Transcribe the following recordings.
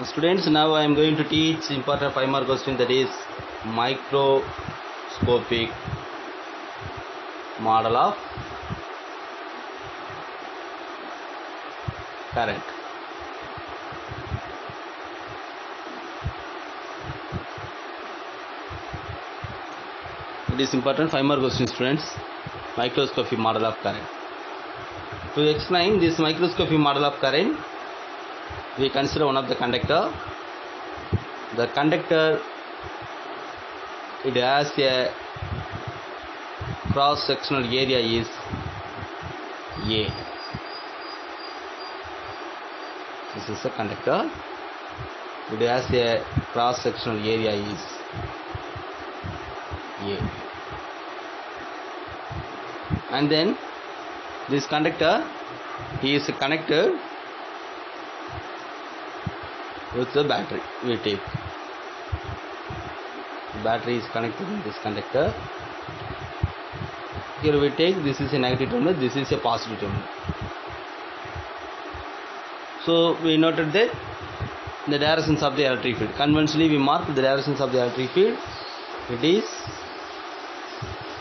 Students, now I am going to teach important 5 mark question, that is microscopic model of current. It is important 5 mark question, students. Microscopic model of current. To explain this microscopic model of current, we consider one of the conductor. The conductor, it has a cross sectional area is A. This is a conductor. It has a cross sectional area is A. And then this conductor is connected with the battery. We take battery is connected in this conductor. Here we take, this is a negative terminal, this is a positive terminal. So we noted that the directions of the electric field. Conventionally we mark the directions of the electric field. It is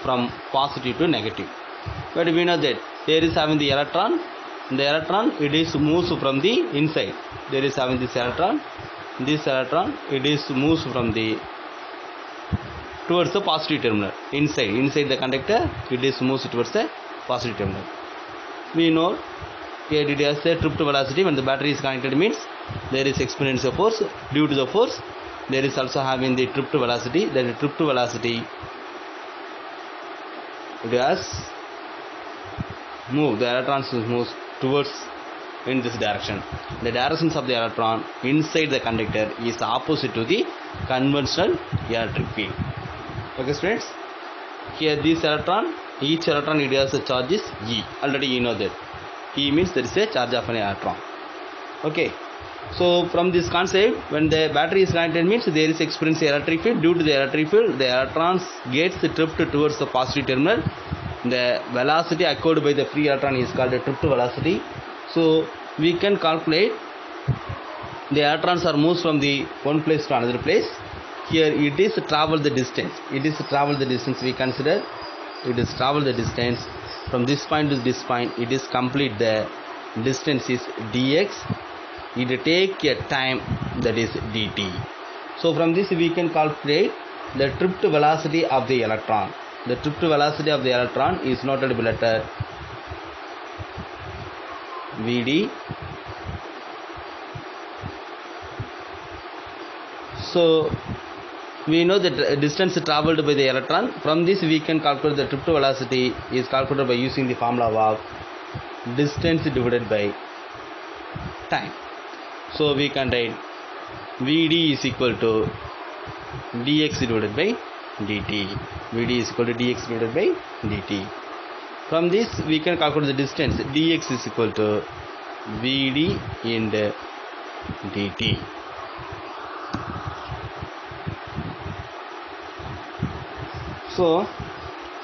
from positive to negative. But we know that there is having the electron. The electron, it is moves from the inside. There is having this electron. This electron, it is moves from the towards the positive terminal. Inside the conductor, it is moves towards the positive terminal. We know here it has a trip to velocity. When the battery is connected, means there is exponential force. Due to the force, there is also having the trip to velocity. That the trip to velocity, it has move. The electrons moves towards in this direction. The directions of the electron inside the conductor is opposite to the conventional electric field. Okay, students. Here this electron, each electron, it has a charge is E. Already you know that. E means there is a charge of an electron. Okay. So from this concept, when the battery is connected, means there is experienced electric field. Due to the electric field, the electrons gets tripped towards the positive terminal. The velocity occurred by the free electron is called the trip to velocity. So we can calculate the electrons are moves from the one place to another place. Here it is travel the distance. It is travel the distance. We consider it is travel the distance from this point to this point. It is complete the distance is dx. It take a time, that is dt. So from this we can calculate the trip to velocity of the electron. The trip to velocity of the electron is noted by letter Vd. So we know that distance traveled by the electron. From this we can calculate the trip to velocity is calculated by using the formula of distance divided by time. So we can write Vd is equal to dx divided by dt. Vd is equal to dx divided by dt. From this we can calculate the distance. Dx is equal to Vd into dt. So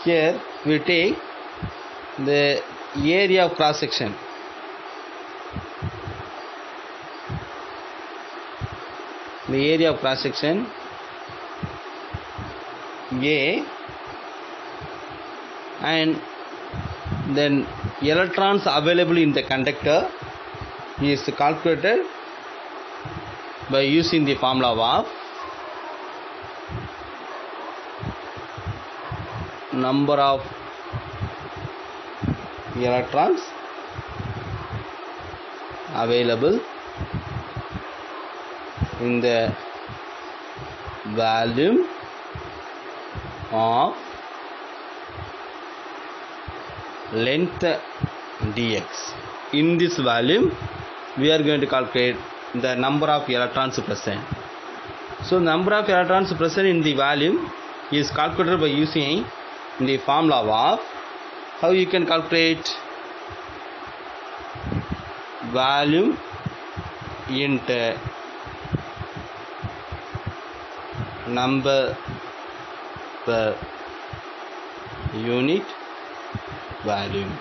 here we take the area of cross section. The area of cross section A, and then electrons available in the conductor is calculated by using the formula of number of electrons available in the volume of length dx. In this volume we are going to calculate the number of electrons present. So number of electrons present in the volume is calculated by using the formula of, how you can calculate volume into number per unit volume.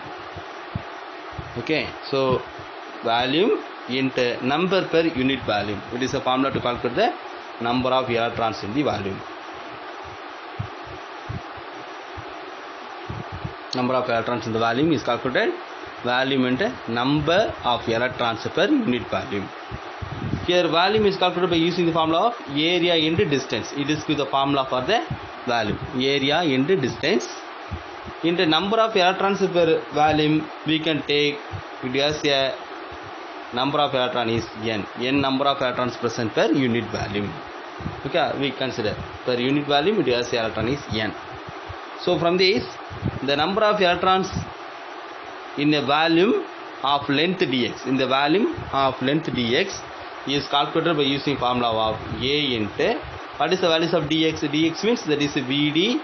Okay, so volume into number per unit volume. It is a formula to calculate the number of electrons in the volume. Number of electrons in the volume is calculated. Volume into number of electrons per unit volume. Here volume is calculated by using the formula of area into distance. It is the formula for the volume. Area into distance into number of electrons per volume. We can take it as a number of electrons is n. N number of electrons present per unit volume. Okay, we consider per unit volume it as electron is n. So from this, the number of electrons in a volume of length dx, in the volume of length dx is calculated by using formula of A into, what is the values of dx? Dx means that is Vd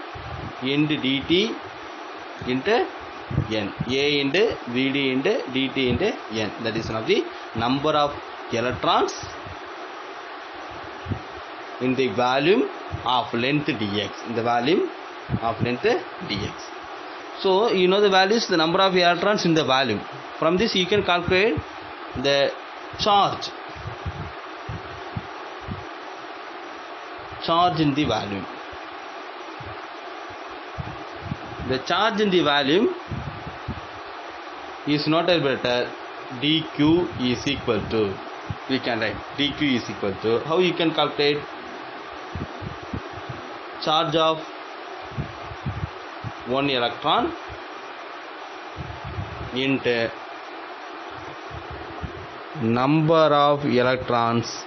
into dt into n. A into Vd into dt into n. That is one of the number of electrons in the volume of length dx. In the volume of length dx. So you know the values, the number of electrons in the volume. From this you can calculate the charge in the volume. The charge in the volume is noted better. dq is equal to, we can write dq is equal to, how you can calculate charge of one electron into number of electrons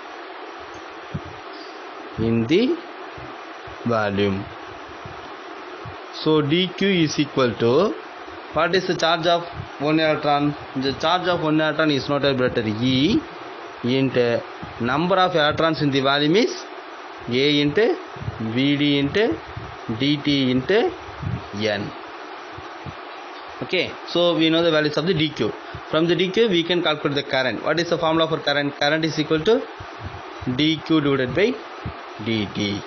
in the volume. So dq is equal to, what is the charge of one electron? The charge of one electron is noted better E into number of electrons in the volume is A into Vd into dt into n. Okay, so we know the values of the dq. From the dq we can calculate the current. What is the formula for current? Current is equal to dq divided by dt.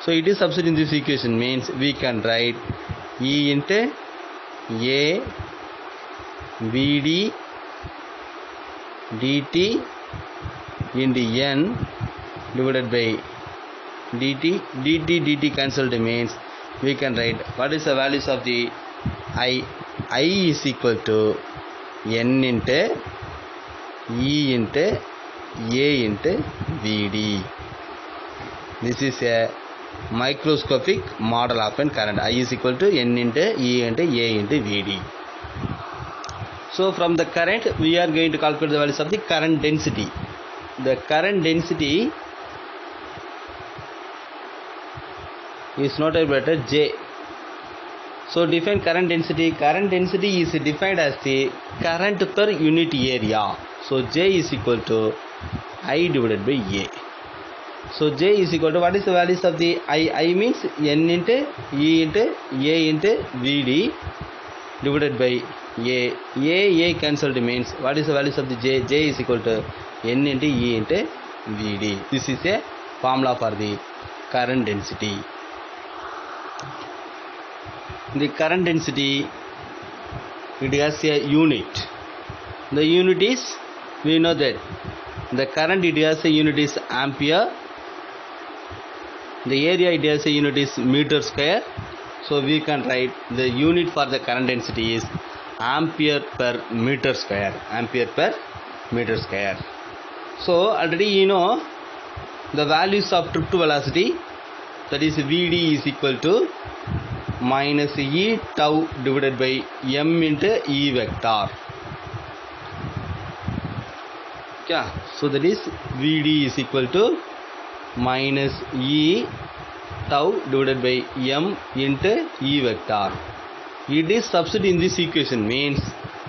So it is substituted in this equation, means we can write E into A Vd dt into n divided by dt cancelled, means we can write what is the values of the I is equal to n into E into A into Vd. This is a microscopic model of an current. I is equal to n into E into A into Vd. So from the current we are going to calculate the values of the current density. The current density is noted better J. So define current density. Current density is defined as the current per unit area. So J is equal to I divided by A. So J is equal to, what is the values of the I means n into E into A into Vd divided by A cancelled, means what is the values of the J? J is equal to n into E into Vd. This is a formula for the current density. The current density, it has a unit. The unit is, we know that the current it has a unit is ampere. The area it has a unit is meter square. So we can write the unit for the current density is ampere per meter square. Ampere per meter square. So already you know the values of trip to velocity, that is Vd is equal to minus E tau divided by m into E vector. Yeah, so that is Vd is equal to minus E tau divided by m into E vector. It is substituted in this equation, means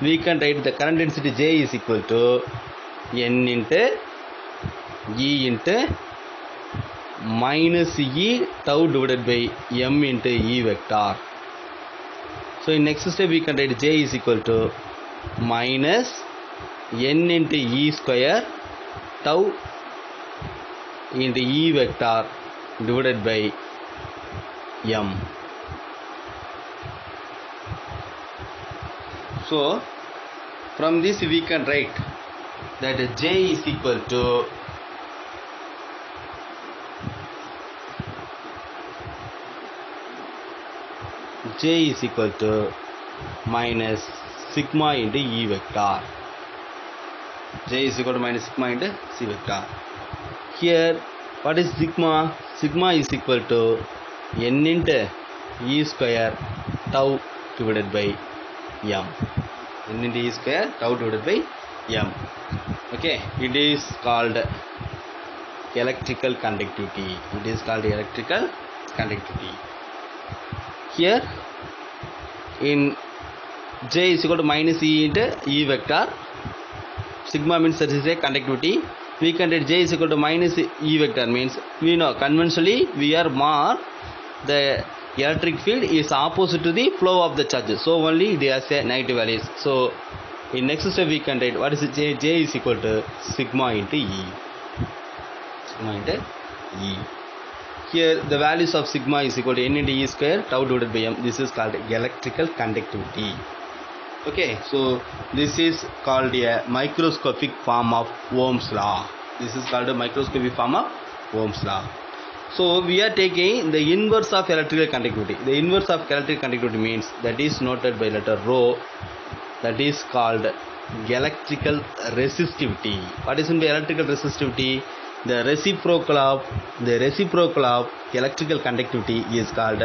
we can write the current density J is equal to n into E into minus E tau divided by m into E vector. So in next step we can write J is equal to minus n into E square tau into E vector divided by m. So from this we can write that J is equal to minus sigma into E vector. J is equal to minus sigma into C vector. Here, what is sigma? Sigma is equal to n into E square tau divided by m. N into E square tau divided by m. Okay, it is called electrical conductivity. It is called electrical conductivity. Here, in J is equal to minus E into E vector. Sigma means that is a conductivity. We can write J is equal to minus E vector means we know conventionally we are marked the electric field is opposite to the flow of the charge. So only they are say negative values. So in next step we can write what is J? J is equal to sigma into E. Sigma into E. Here the values of sigma is equal to n into E square tau divided by m. This is called electrical conductivity. Okay, so this is called a microscopic form of Ohm's law. This is called a microscopic form of Ohm's law. So we are taking the inverse of electrical conductivity. The inverse of electrical conductivity means that is noted by letter rho. That is called electrical resistivity. What is in the electrical resistivity? The reciprocal of electrical conductivity is called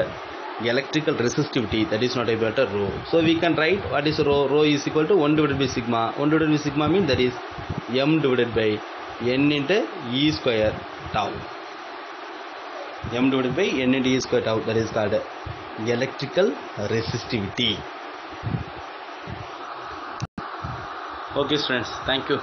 electrical resistivity. That is not a letter rho. So we can write what is rho. Rho is equal to 1 divided by sigma. 1 divided by sigma means that is m divided by n into E square tau. M divided by n into E square tau. That is called electrical resistivity. Okay, students. Thank you.